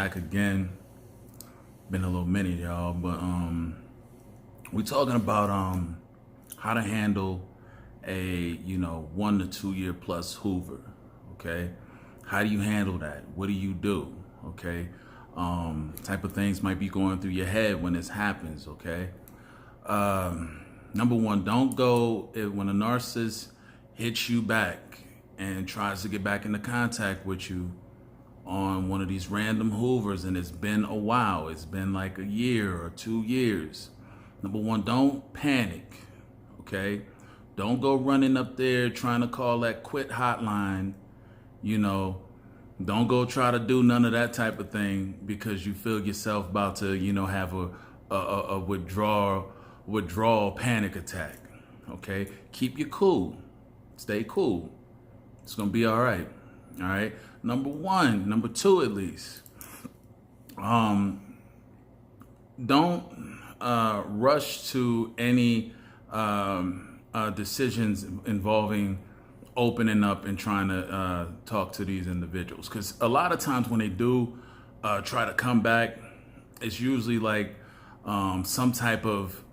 back again. Been a little minute, y'all, but we're talking about how to handle a 1 to 2 year plus Hoover. Okay, how do you handle that? What do you do? Okay, type of things might be going through your head when this happens. Okay, number one, don't go when a narcissist hits you back and tries to get back into contact with you on one of these random Hoovers, and it's been a while. It's been like a year or 2 years. Number one, don't panic, okay? Don't go running up there trying to call that quit hotline, Don't go try to do none of that type of thing because you feel yourself about to, have a withdrawal panic attack, okay? Keep your cool. Stay cool. It's gonna be all right. All right. Number two, at least. Don't rush to any decisions involving opening up and trying to talk to these individuals, because a lot of times when they do try to come back, it's usually like some type of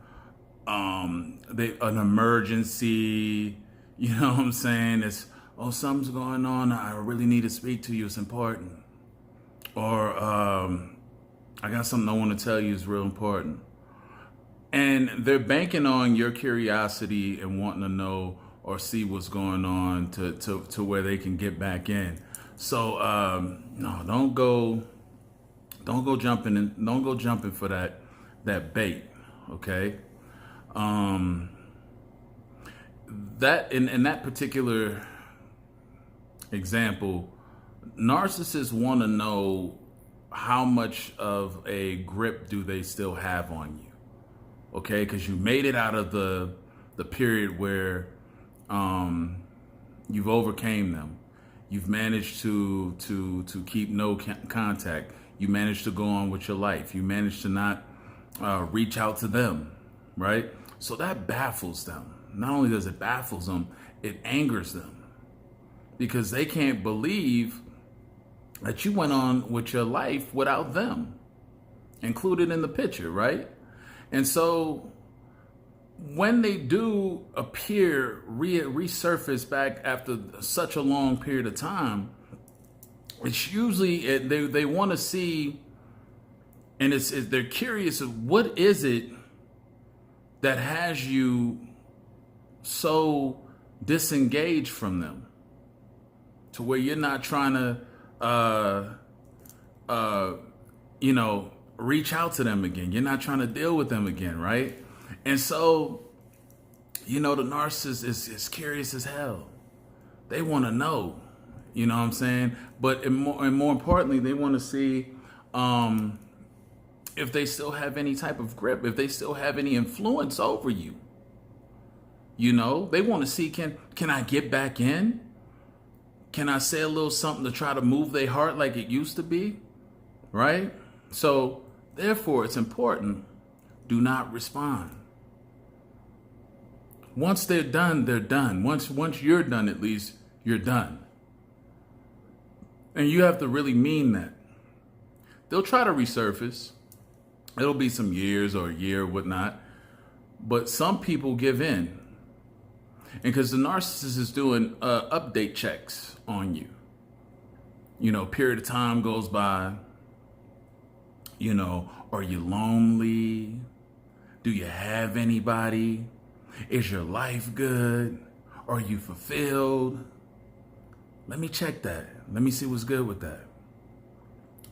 an emergency. You know what I'm saying? It's, oh, something's going on. I really need to speak to you. It's important. Or I got something I want to tell you is real important. And they're banking on your curiosity and wanting to know or see what's going on to where they can get back in. So no, don't go jumping for that bait. Okay. That in that particular example, narcissists want to know how much of a grip do they still have on you, okay? Because you made it out of the period where you've overcame them. You've managed to keep no contact. You managed to go on with your life. You managed to not reach out to them, right? So that baffles them. Not only does it baffles them, it angers them, because they can't believe that you went on with your life without them included in the picture, right? And so when they do resurface back after such a long period of time, it's usually they want to see, and they're curious of what is it that has you so disengaged from them to where you're not trying to reach out to them again. You're not trying to deal with them again, right? And so the narcissist is curious as hell. They want to know, you know what I'm saying? But and more importantly, they want to see if they still have any type of grip, if they still have any influence over you. They want to see, can I get back in? Can I say a little something to try to move their heart like it used to be? Right? So therefore, it's important. Do not respond. Once they're done, they're done. Once you're done, at least, you're done. And you have to really mean that. They'll try to resurface. It'll be some years or a year or whatnot. But some people give in. And because the narcissist is doing update checks on you. Period of time goes by. Are you lonely? Do you have anybody? Is your life good? Are you fulfilled? Let me check that. Let me see what's good with that.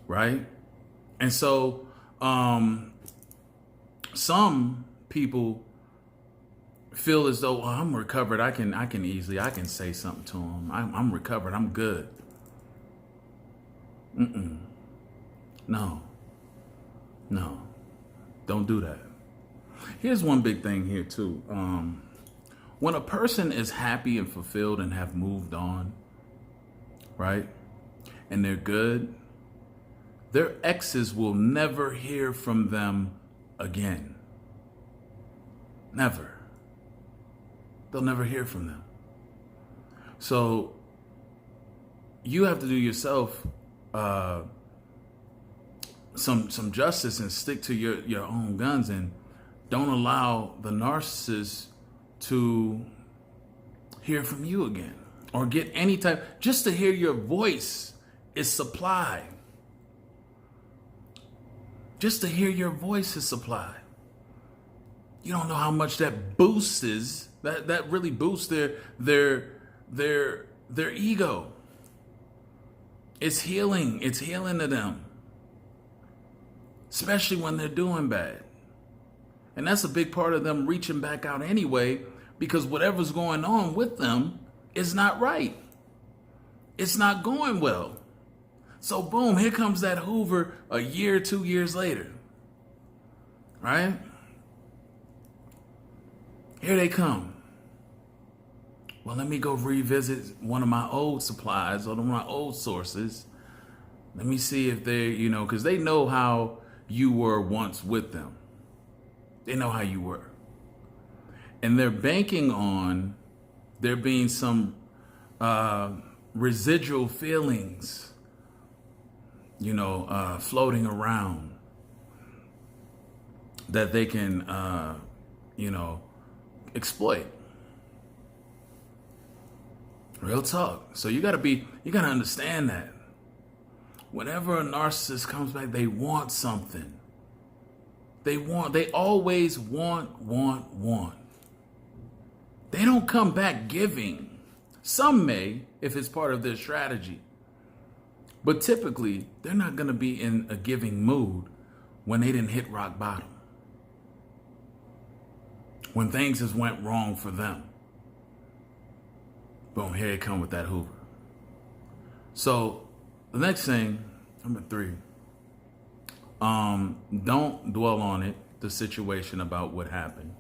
Right? And so some people feel as though, I'm recovered. I can say something to them. I'm recovered. I'm good. No. Don't do that. Here's one big thing here too. When a person is happy and fulfilled and have moved on, right? And they're good, their exes will never hear from them again. Never. They'll never hear from them. So you have to do yourself some justice and stick to your own guns, and don't allow the narcissist to hear from you again or get any type. Just to hear your voice is supply. Just to hear your voice is supply. You don't know how much that boosts that really boosts their ego. It's healing. It's healing to them, especially when they're doing bad. And that's a big part of them reaching back out anyway, because whatever's going on with them is not right. It's not going well. So boom, here comes that Hoover a year, 2 years later. Right? Here they come. Well, let me go revisit one of my old supplies or one of my old sources. Let me see if they, because they know how you were once with them. They know how you were. And they're banking on there being some residual feelings, floating around that they can, exploit. Real talk. So you gotta understand that whenever a narcissist comes back, they want something. They always want. They don't come back giving. Some may, if it's part of their strategy. But typically, they're not going to be in a giving mood when they didn't hit rock bottom. When things just went wrong for them. Boom, here they come with that Hoover. So, the next thing, number 3. Don't dwell on it, the situation about what happened.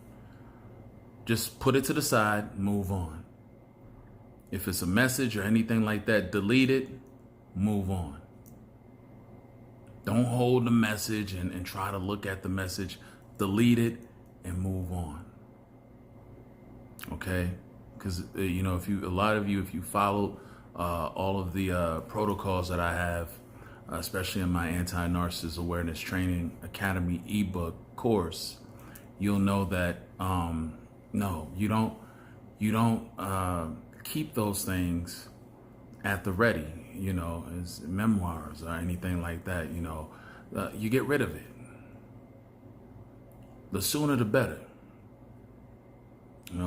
Just put it to the side, move on. If it's a message or anything like that, delete it, move on. Don't hold the message and try to look at the message. Delete it and move on. Okay? Because, if you follow all of the protocols that I have, especially in my Anti-Narcissist Awareness Training Academy ebook course, you'll know that no, you don't keep those things at the ready, as memoirs or anything like that. You get rid of it. The sooner the better.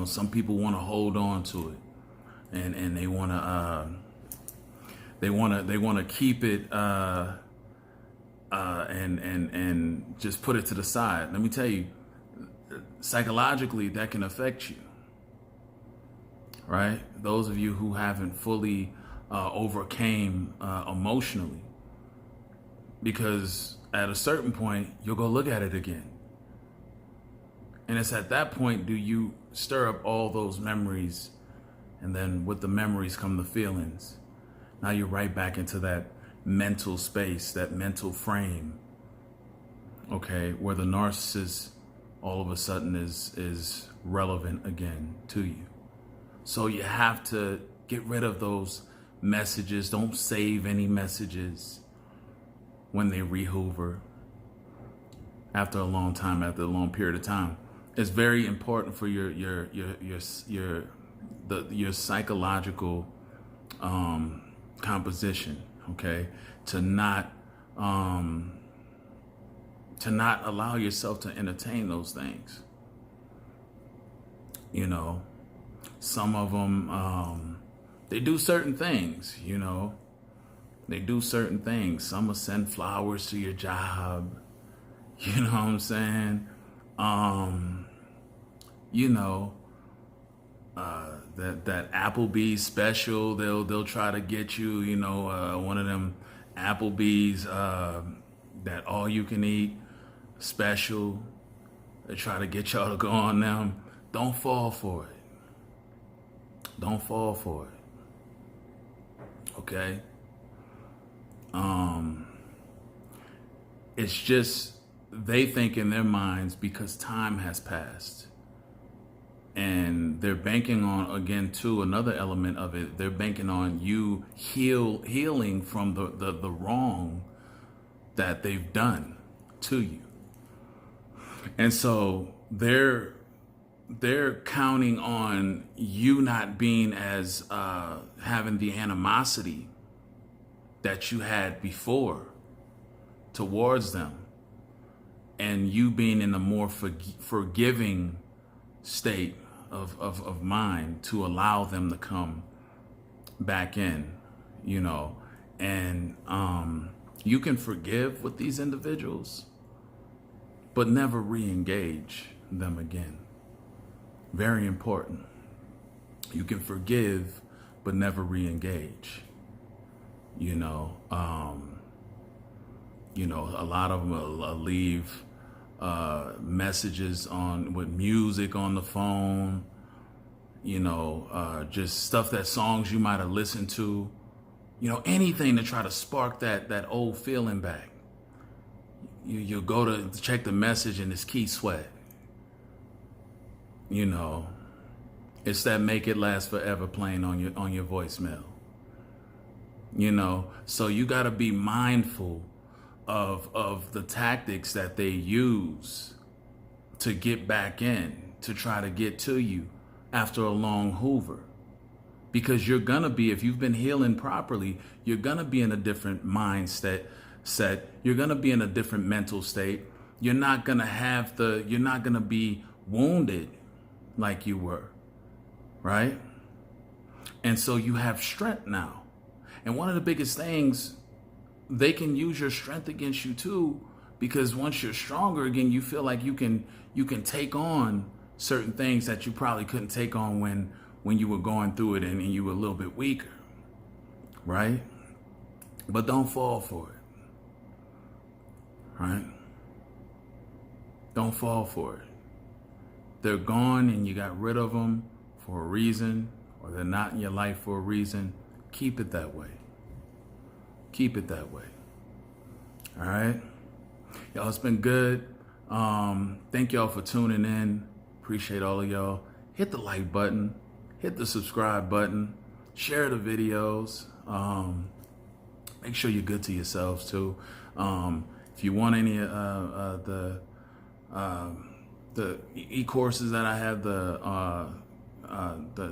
Some people want to hold on to it, and they want to keep it and just put it to the side. Let me tell you, psychologically, that can affect you, right? Those of you who haven't fully overcame emotionally, because at a certain point, you'll go look at it again. And it's at that point, do you stir up all those memories, and then with the memories come the feelings. Now you're right back into that mental space, that mental frame, okay, where the narcissist all of a sudden is relevant again to you. So you have to get rid of those messages. Don't save any messages when they re-hoover after a long period of time. It's very important for your psychological composition, okay, to not allow yourself to entertain those things. Some of them, they do certain things, They do certain things. Some will send flowers to your job. You know what I'm saying? That Applebee's special, they'll try to get you, one of them Applebee's, that all you can eat special. They try to get y'all to go on them. Don't fall for it. Don't fall for it. Okay? It's just they think in their minds, because time has passed, and they're banking on, again, too, another element of it, they're banking on you healing from the wrong that they've done to you. And so they're counting on you not being as having the animosity that you had before towards them, and you being in a more forgiving state of mind to allow them to come back in, you know. And you can forgive with these individuals, but never re-engage them again. Very important. You can forgive, but never re-engage. You know, a lot of them will leave messages with music on the phone, just songs you might have listened to, anything to try to spark that old feeling back. You'll go to check the message and it's Key Sweat. It's that Make It Last Forever playing on your voicemail. So you got to be mindful of the tactics that they use to get back in, to try to get to you after a long Hoover. Because you're going to be, if you've been healing properly, you're going to be in a different mindset. You're going to be in a different mental state. You're not going to be wounded like you were, right? And so you have strength now. And one of the biggest things, they can use your strength against you too, because once you're stronger again, you feel like you can take on certain things that you probably couldn't take on when you were going through it and you were a little bit weaker, right? But don't fall for it, right? Don't fall for it. They're gone and you got rid of them for a reason, or they're not in your life for a reason. Keep it that way. Keep it that way. All right? Y'all, it's been good. Thank y'all for tuning in. Appreciate all of y'all. Hit the like button. Hit the subscribe button. Share the videos. Make sure you're good to yourselves too. If you want any the e-courses that I have, the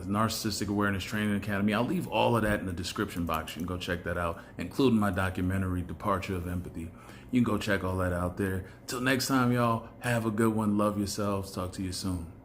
Narcissistic Awareness Training Academy, I'll leave all of that in the description box. You can go check that out, including my documentary, Departure of Empathy. You can go check all that out there. Till next time, y'all, have a good one. Love yourselves. Talk to you soon.